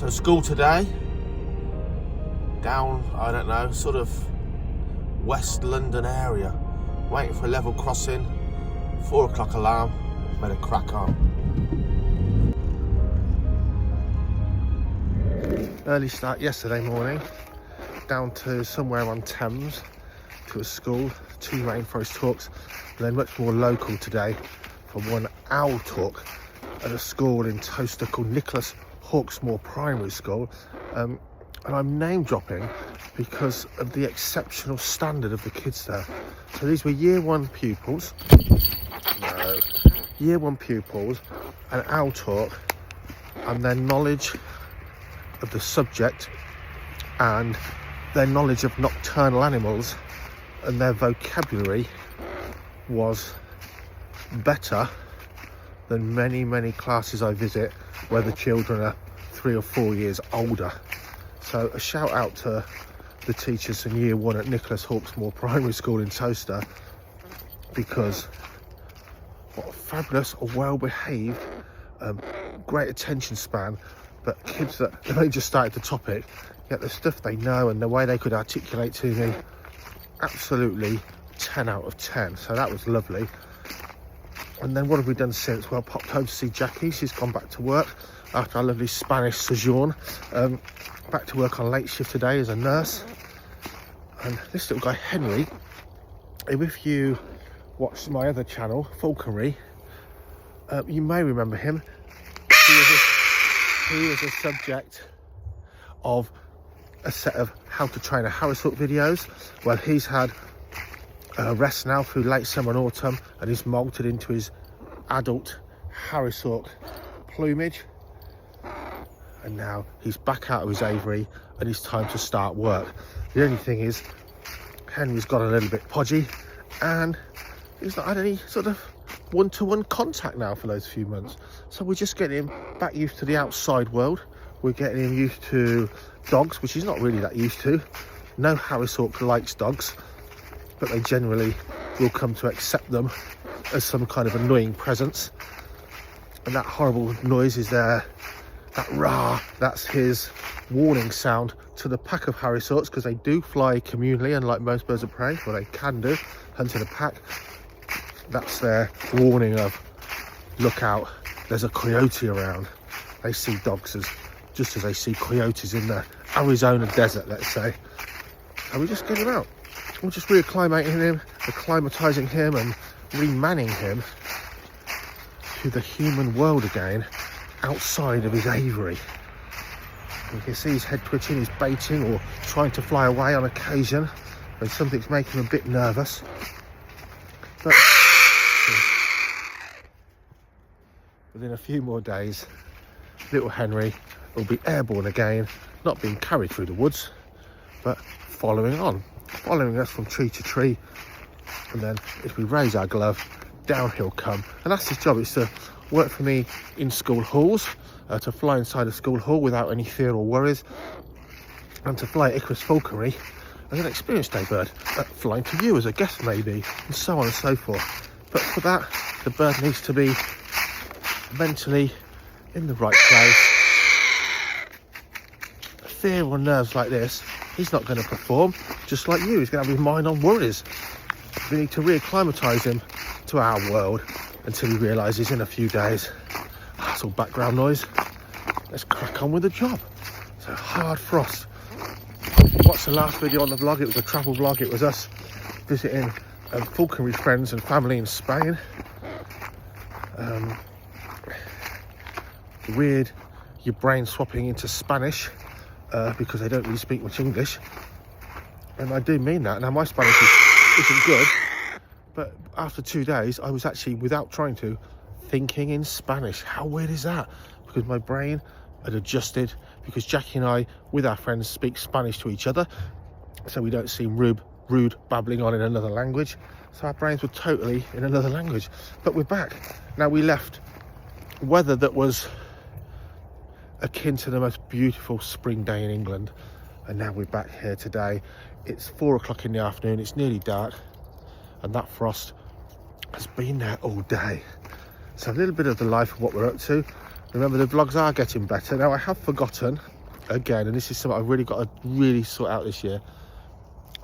So school today, down, I don't know, sort of West London area, waiting for a level crossing, 4 o'clock alarm, better crack on. Early start yesterday morning, down to somewhere on Thames, to a school, 2 rainforest talks, and then much more local today for 1 owl talk at a school in Towcester called Nicholas Hawksmoor Primary School. And I'm name dropping because of the exceptional standard of the kids there. So these were year 1 pupils, an owl talk, and their knowledge of the subject and their knowledge of nocturnal animals and their vocabulary was better than many classes I visit where the children are 3 or 4 years older. So a shout out to the teachers in year 1 at Nicholas Hawksmoor Primary School in Towcester, because what a fabulous, well behaved, great attention span, but kids that have only just started the topic, yet the stuff they know and the way they could articulate to me, absolutely 10 out of 10. So that was lovely. And then what have we done since? Well, popped home to see Jackie. She's gone back to work after our lovely Spanish sojourn. Back to work on late shift today as a nurse. And this little guy, Henry, if you watched my other channel, Falconry, you may remember him. He was a subject of a set of how to train a Harrishook videos. Well, he's had a rest now through late summer and autumn, and he's molted into his adult Harrishook plumage, and now he's back out of his aviary and it's time to start work. The only thing is, Henry's got a little bit podgy and he's not had any sort of one-to-one contact now for those few months, so we're just getting him back used to the outside world. We're getting him used to dogs, which he's not really that used to. No Harrishook likes dogs, but they generally will come to accept them as some kind of annoying presence. And that horrible noise is there, that rah, that's his warning sound to the pack of Harrishooks, because they do fly communally, unlike most birds of prey, or they can do, hunt in a pack. That's their warning of, look out, there's a coyote around. They see dogs as just as they see coyotes in the Arizona desert, let's say. And we just get him out. We're just reacclimating him, acclimatising him and remanning him to the human world again outside of his aviary. You can see his head twitching, he's baiting or trying to fly away on occasion when something's making him a bit nervous. But within a few more days, little Henry will be airborne again, not being carried through the woods, but following us from tree to tree. And then if we raise our glove, down he'll come. And that's his job, is to work for me in school halls, to fly inside a school hall without any fear or worries, and to fly at Icarus Falconry as an experienced day bird, flying to you as a guest maybe, and so on and so forth. But for that, the bird needs to be mentally in the right place. Fear or nerves like this, he's not going to perform. Just like you, he's going to have his mind on worries. We need to reacclimatise him to our world until he realises in a few days, that's all background noise, let's crack on with the job. So hard frost. Watch the last video on the vlog, it was a travel vlog. It was us visiting falconry friends and family in Spain. Weird, your brain swapping into Spanish because they don't really speak much English, and I do mean that. Now my Spanish isn't good, but after 2 days I was actually, without trying to, thinking in Spanish. How weird is that? Because my brain had adjusted, because Jackie and I with our friends speak Spanish to each other, so we don't seem rude babbling on in another language. So our brains were totally in another language. But we're back. Now, we left weather that was akin to the most beautiful spring day in England, and now we're back here today. It's 4 o'clock in the afternoon, it's nearly dark, and that frost has been there all day. So a little bit of the life of what we're up to. Remember, the vlogs are getting better. Now, I have forgotten again, and this is something I've really got to really sort out this year,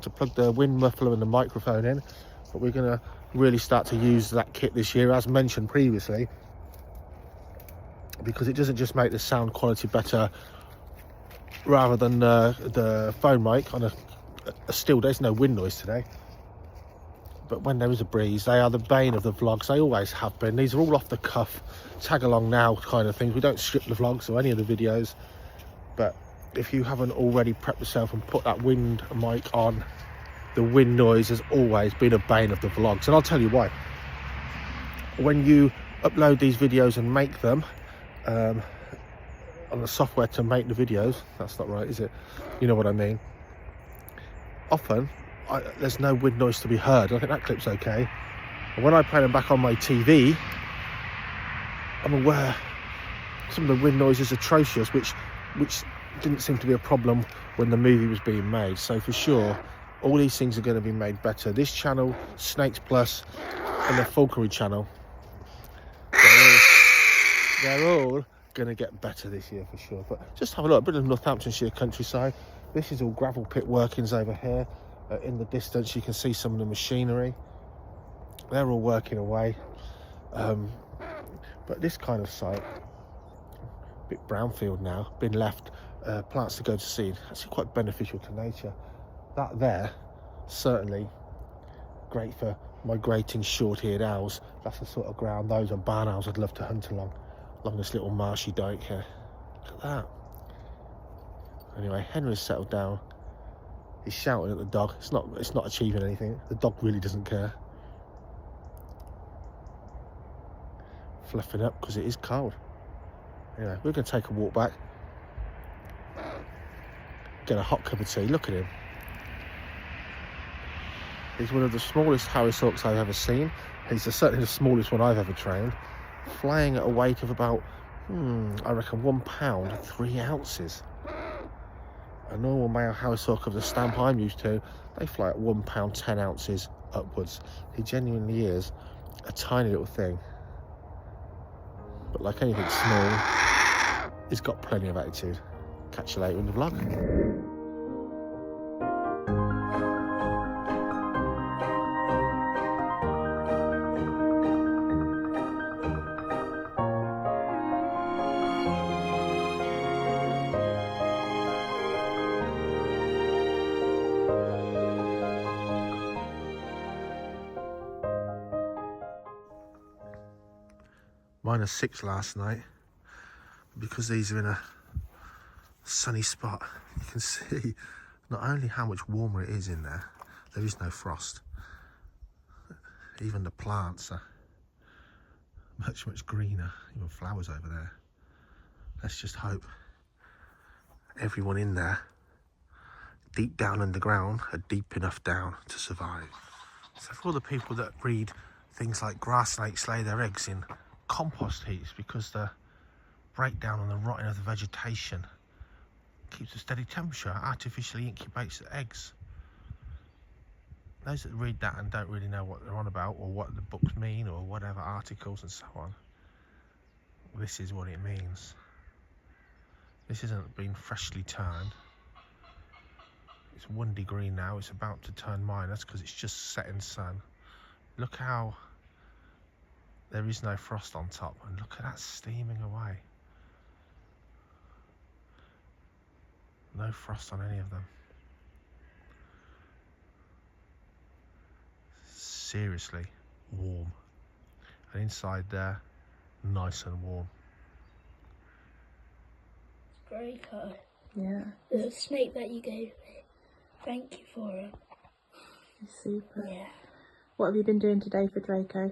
to plug the wind muffler and the microphone in. But we're going to really start to use that kit this year, as mentioned previously, because it doesn't just make the sound quality better rather than the phone mic on a still. There's no wind noise today, but when there is a breeze, they are the bane of the vlogs. They always have been. These are all off the cuff, tag along now kind of things. We don't script the vlogs or any of the videos, but if you haven't already prepped yourself and put that wind mic on, the wind noise has always been a bane of the vlogs. And I'll tell you why. When you upload these videos and make them on the software to make the videos, that's not right, is it? You know what I mean. Often there's no wind noise to be heard. I think that clip's okay. And when I play them back on my TV, I'm aware some of the wind noise is atrocious, which didn't seem to be a problem when the movie was being made. So for sure, all these things are going to be made better. This channel, Snakes Plus, and the Falconry channel, they're all going to get better this year for sure. But just have a look, a bit of Northamptonshire countryside. This is all gravel pit workings over here. In the distance you can see some of the machinery. They're all working away. But this kind of site, a bit brownfield now, been left, plants to go to seed, actually quite beneficial to nature. That there, certainly great for migrating short-eared owls. That's the sort of ground those are barn owls I'd love to hunt along this little marshy dike here. Look at that. Anyway, Henry's settled down. He's shouting at the dog. It's not achieving anything. The dog really doesn't care. Fluffing up because it is cold. Anyway, we're going to take a walk back. Get a hot cup of tea. Look at him. He's one of the smallest Harris hawks I've ever seen. He's certainly the smallest one I've ever trained. Flying at a weight of about, I reckon 1 pound, 3 ounces. A normal male Harris hawk of the stamp I'm used to, they fly at 1 pound, 10 ounces upwards. He genuinely is a tiny little thing. But like anything small, he's got plenty of attitude. Catch you later in the vlog. -6 last night. Because these are in a sunny spot, you can see not only how much warmer it is in there, there is no frost. Even the plants are much greener, even flowers over there. Let's just hope everyone in there, deep down underground, are deep enough down to survive. So for all the people that breed things like grass snakes lay their eggs in compost heaps because the breakdown and the rotting of the vegetation keeps a steady temperature, artificially incubates the eggs. Those that read that and don't really know what they're on about or what the books mean or whatever, articles and so on, this is what it means. This hasn't been freshly turned. It's 1 degree now, it's about to turn minus because it's just setting sun. Look how there is no frost on top, and look at that steaming away. No frost on any of them. Seriously warm. And inside there, nice and warm. Draco. Yeah. The snake that you gave me. Thank you for it. Super. Yeah. What have you been doing today for Draco?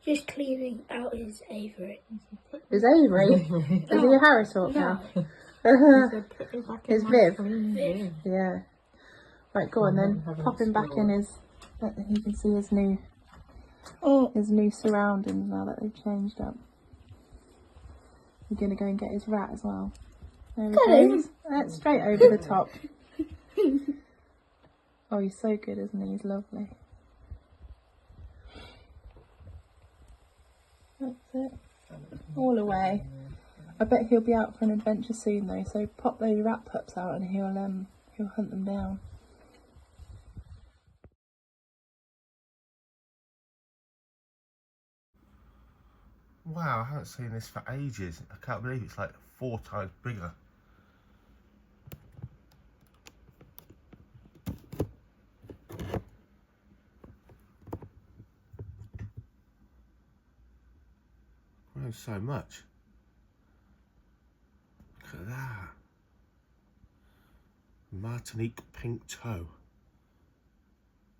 Just cleaning out his aviary. His aviary? Is he a Harris hawk now? His Viv? Yeah. Right, go on then. Pop him back in his... You can see his new surroundings now that they've changed up. You're going to go and get his rat as well. There he goes. Straight over the top. Oh, he's so good, isn't he? He's lovely. That's it. All away. I bet he'll be out for an adventure soon though, so pop those rat pups out and he'll hunt them down. Wow, I haven't seen this for ages. I can't believe it's like 4 times bigger. Grown so much. Look at that. Martinique pink toe.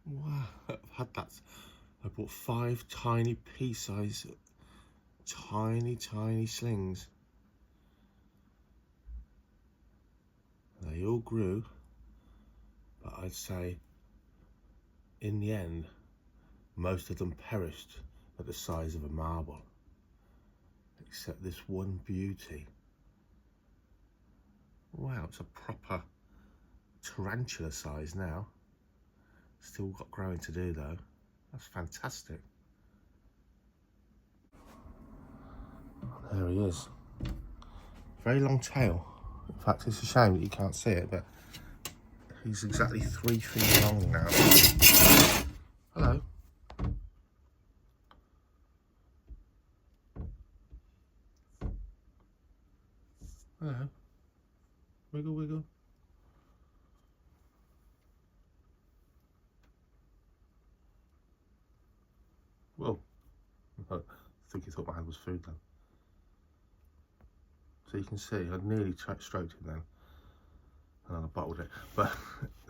Wow, I've had that. I bought 5 tiny pea-size, tiny slings. They all grew, but I'd say in the end, most of them perished at the size of a marble, except this one beauty. Wow, it's a proper tarantula size now. Still got growing to do though. That's fantastic. There he is. Very long tail. In fact, it's a shame that you can't see it, but he's exactly 3 feet long now. Hello. Hello. Wiggle, wiggle. Whoa. I think he thought my hand was food then. So you can see, I nearly stroked him then. And I bottled it. But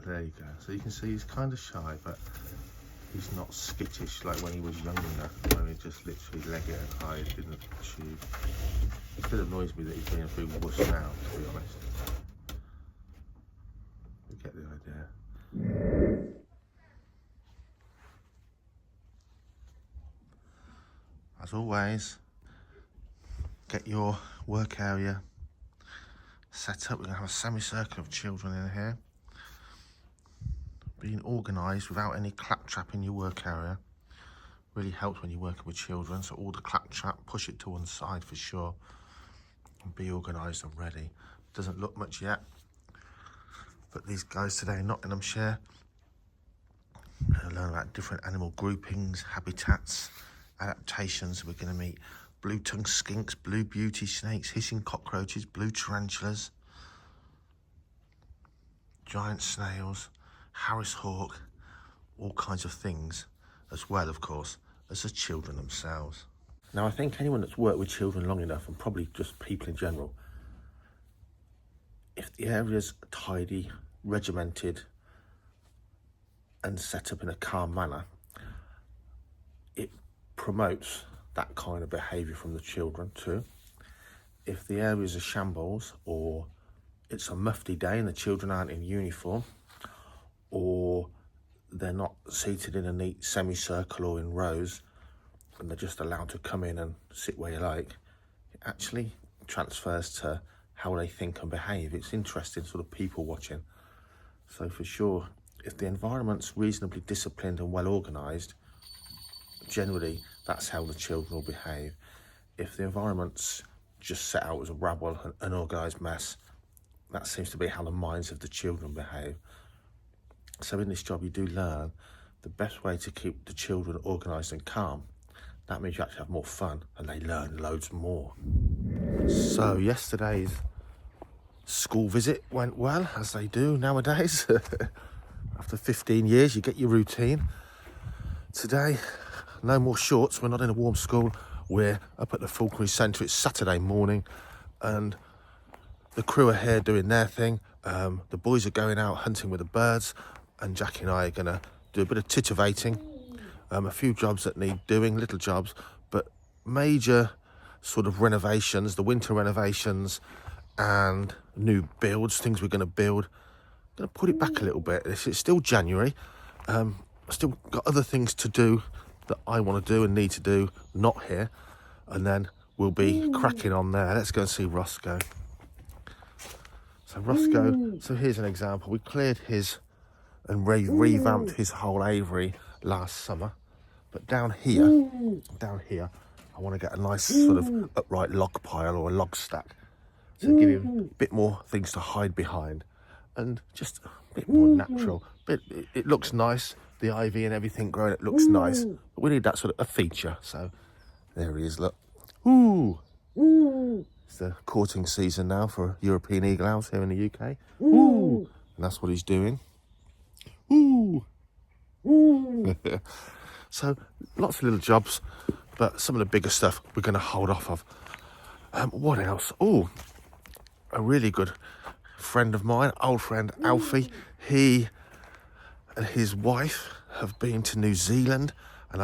there you go. So you can see he's kind of shy, but he's not skittish like when he was younger, when he just literally leg it and hide in the tube. It still annoys me that he's being a big wuss now, to be honest. You get the idea. As always, get your work area set up. We're going to have a semicircle of children in here. Being organised without any claptrap in your work area really helps when you're working with children. So all the claptrap, push it to one side for sure. And be organised and ready. Doesn't look much yet, but these guys today in Nottinghamshire learn about different animal groupings, habitats, adaptations. We're going to meet blue-tongued skinks, blue beauty snakes, hissing cockroaches, blue tarantulas, giant snails, Harris hawk, all kinds of things, as well, of course, as the children themselves. Now, I think anyone that's worked with children long enough, and probably just people in general, if the area's tidy, regimented, and set up in a calm manner, it promotes that kind of behaviour from the children too. If the area's a shambles, or it's a mufti day and the children aren't in uniform, or they're not seated in a neat semicircle or in rows, and they're just allowed to come in and sit where you like, it actually transfers to how they think and behave. It's interesting, sort of people watching. So for sure, if the environment's reasonably disciplined and well organised, generally that's how the children will behave. If the environment's just set out as a rabble, an unorganised mess, that seems to be how the minds of the children behave. So in this job you do learn the best way to keep the children organised and calm. That means you actually have more fun and they learn loads more. So yesterday's school visit went well, as they do nowadays. After 15 years you get your routine. Today, no more shorts. We're not in a warm school. We're up at the Falconry Centre. It's Saturday morning and the crew are here doing their thing. The boys are going out hunting with the birds, and Jackie and I are going to do a bit of titivating. A few jobs that need doing, little jobs, but major sort of renovations, the winter renovations and new builds, things we're going to build. I'm going to put it back a little bit. It's still January. I've still got other things to do that I want to do and need to do, not here. And then we'll be cracking on there. Let's go and see Roscoe. So Roscoe, so here's an example. We cleared his and revamped his whole aviary last summer. But down here, I want to get a nice sort of upright log pile or a log stack to give him a bit more things to hide behind and just a bit more natural. It looks nice, the ivy and everything growing, it looks nice, but we need that sort of a feature. So there he is, look. Ooh. It's the courting season now for European eagle owls here in the UK. Ooh. And that's what he's doing. Ooh. So lots of little jobs, but some of the bigger stuff we're going to hold off of. What else? Oh, a really good friend of mine, old friend Alfie. He and his wife have been to New Zealand, and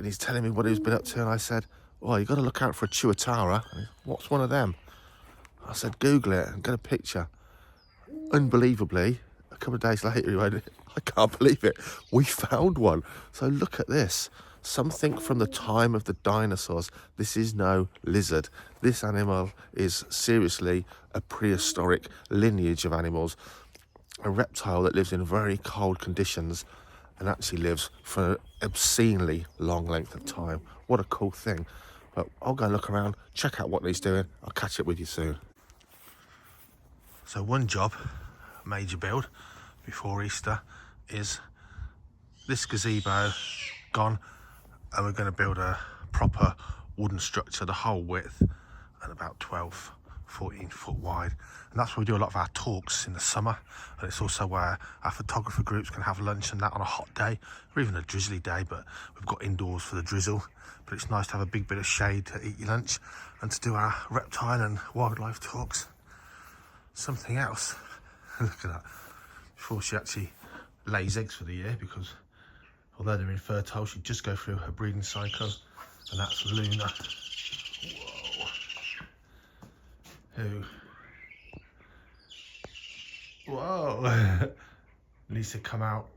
he's telling me what he's been up to, and I said, well, you got to look out for a tuatara. What's one of them? I said, Google it and get a picture. Unbelievably, a couple of days later, he went, I can't believe it, we found one. So look at this. Something from the time of the dinosaurs. This is no lizard. This animal is seriously a prehistoric lineage of animals. A reptile that lives in very cold conditions and actually lives for an obscenely long length of time. What a cool thing. But I'll go and look around, check out what he's doing. I'll catch up with you soon. So one job, major build before Easter, is this gazebo gone, and we're going to build a proper wooden structure, the whole width and about 12, 14 foot wide. And that's where we do a lot of our talks in the summer, and it's also where our photographer groups can have lunch and that on a hot day or even a drizzly day, but we've got indoors for the drizzle. But it's nice to have a big bit of shade to eat your lunch and to do our reptile and wildlife talks. Something else, look at that, before she actually lays eggs for the year, because although they're infertile, she just go through her breeding cycle, and that's Luna. Whoa, needs to come out,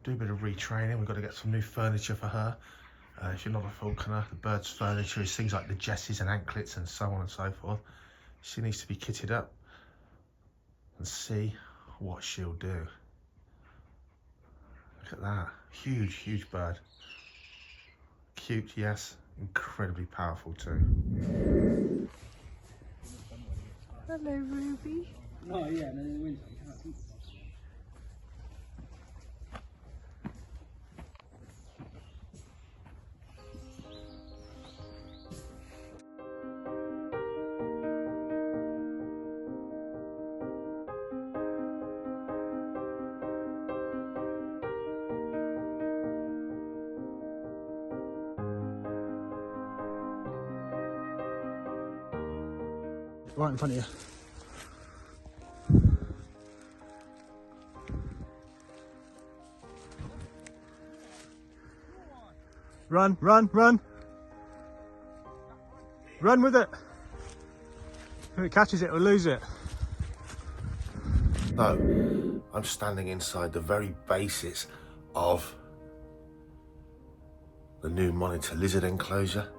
do a bit of retraining. We've got to get some new furniture for her. If you're not a falconer, the bird's furniture is things like the jesses and anklets and so on and so forth. She needs to be kitted up and see what she'll do. Look at that, huge, huge bird. Cute, yes, incredibly powerful too. Hello, Ruby. Oh yeah, no, the winter. Right in front of you. Run, run, run. Run with it. If it catches it, we'll lose it. No, I'm standing inside the very basis of the new monitor lizard enclosure.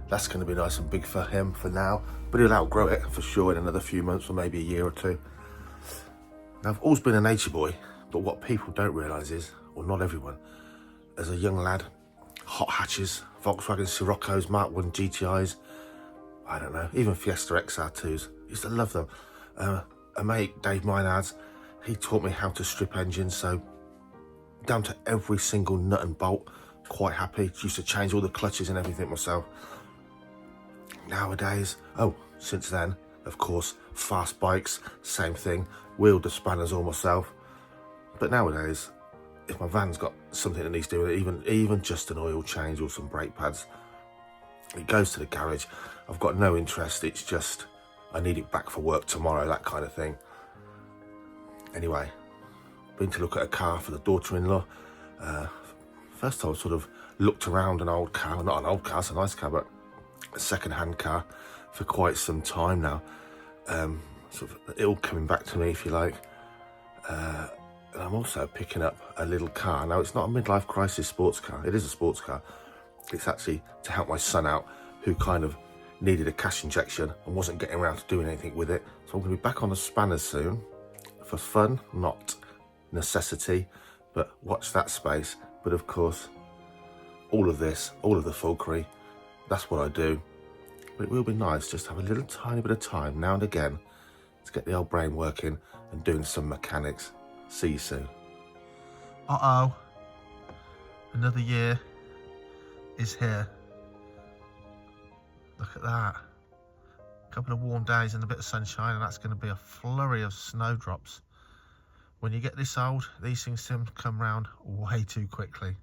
That's going to be nice and big for him for now, but he'll outgrow it for sure in another few months or maybe a year or two. Now, I've always been a nature boy, but what people don't realise is, or not everyone, as a young lad, hot hatches, Volkswagen Siroccos, Mark 1 GTIs, I don't know, even Fiesta XR2s, used to love them. A mate, Dave Mynards, he taught me how to strip engines, so down to every single nut and bolt, quite happy. Used to change all the clutches and everything myself. Nowadays, since then, of course, fast bikes, same thing, wheel the spanners all myself. But nowadays, if my van's got something that needs doing, even just an oil change or some brake pads, it goes to the garage. I've got no interest, it's just, I need it back for work tomorrow, that kind of thing. Anyway, been to look at a car for the daughter-in-law. First I sort of looked around an old car, not an old car, it's a nice car, but a second-hand car for quite some time now. Sort of it all coming back to me, if you like. And I'm also picking up a little car. Now, it's not a midlife crisis sports car. It is a sports car. It's actually to help my son out, who kind of needed a cash injection and wasn't getting around to doing anything with it. So I'm going to be back on the spanners soon for fun, not necessity, but watch that space. But of course, all of this, all of the falconry, That's what I do. But it will be nice just to have a little tiny bit of time now and again to get the old brain working and doing some mechanics. See you soon. Uh-oh. Another year is here. Look at that. A couple of warm days and a bit of sunshine, and that's going to be a flurry of snowdrops. When you get this old, these things come round way too quickly.